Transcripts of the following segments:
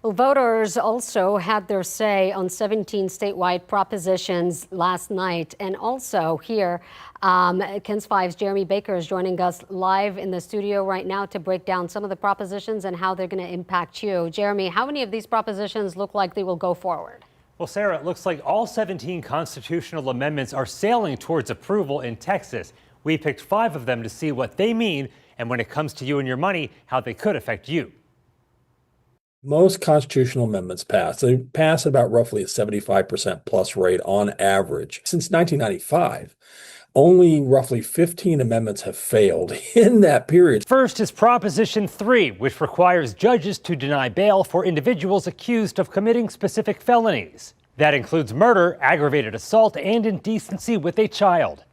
Well, voters also had their say on 17 statewide propositions last night. And also here, KENS 5's Jeremy Baker is joining us live in the studio right now to break down some of the propositions and how they're going to impact you. Jeremy, how many of these propositions look like they will go forward? Well, Sarah, it looks like all 17 constitutional amendments are sailing towards approval in Texas. We picked 5 of them to see what they mean, and when it comes to you and your money, how they could affect you. Most constitutional amendments pass. They pass at about roughly a 75% plus rate on average. Since 1995, only roughly 15 amendments have failed in that period. First is Proposition 3, which requires judges to deny bail for individuals accused of committing specific felonies. That includes murder, aggravated assault, and indecency with a child.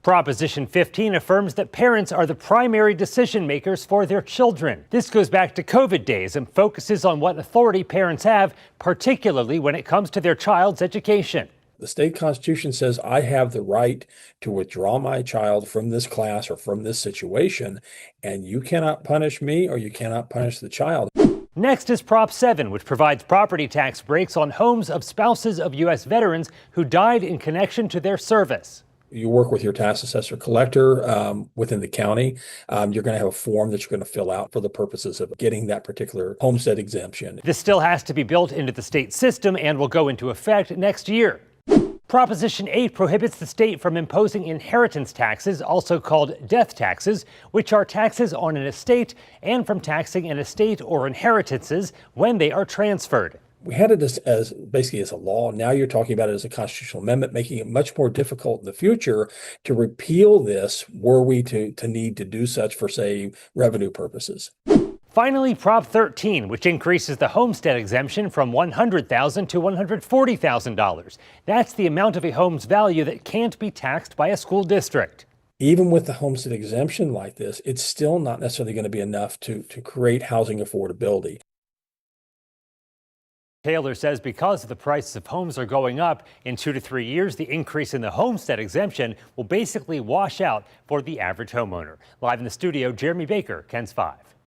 Proposition 15 affirms that parents are the primary decision makers for their children. This goes back to COVID days and focuses on what authority parents have, particularly when it comes to their child's education. The state constitution says I have the right to withdraw my child from this class or from this situation, and you cannot punish me or you cannot punish the child. Next is Prop 7, which provides property tax breaks on homes of spouses of U.S. veterans who died in connection to their service. You work with your tax assessor collector within the county. You're going to have a form that you're going to fill out for the purposes of getting that particular homestead exemption. This still has to be built into the state system and will go into effect next year. Proposition 8 prohibits the state from imposing inheritance taxes, also called death taxes, which are taxes on an estate, and from taxing an estate or inheritances when they are transferred. We had it as basically as a law. Now you're talking about it as a constitutional amendment, making it much more difficult in the future to repeal this were we to need to do such for, say, revenue purposes. Finally, Prop 13, which increases the homestead exemption from $100,000 to $140,000. That's the amount of a home's value that can't be taxed by a school district. Even with the homestead exemption like this, it's still not necessarily going to be enough to create housing affordability. Taylor says because the prices of homes are going up, in 2 to 3 years, the increase in the homestead exemption will basically wash out for the average homeowner. Live in the studio, Jeremy Baker, KENS 5.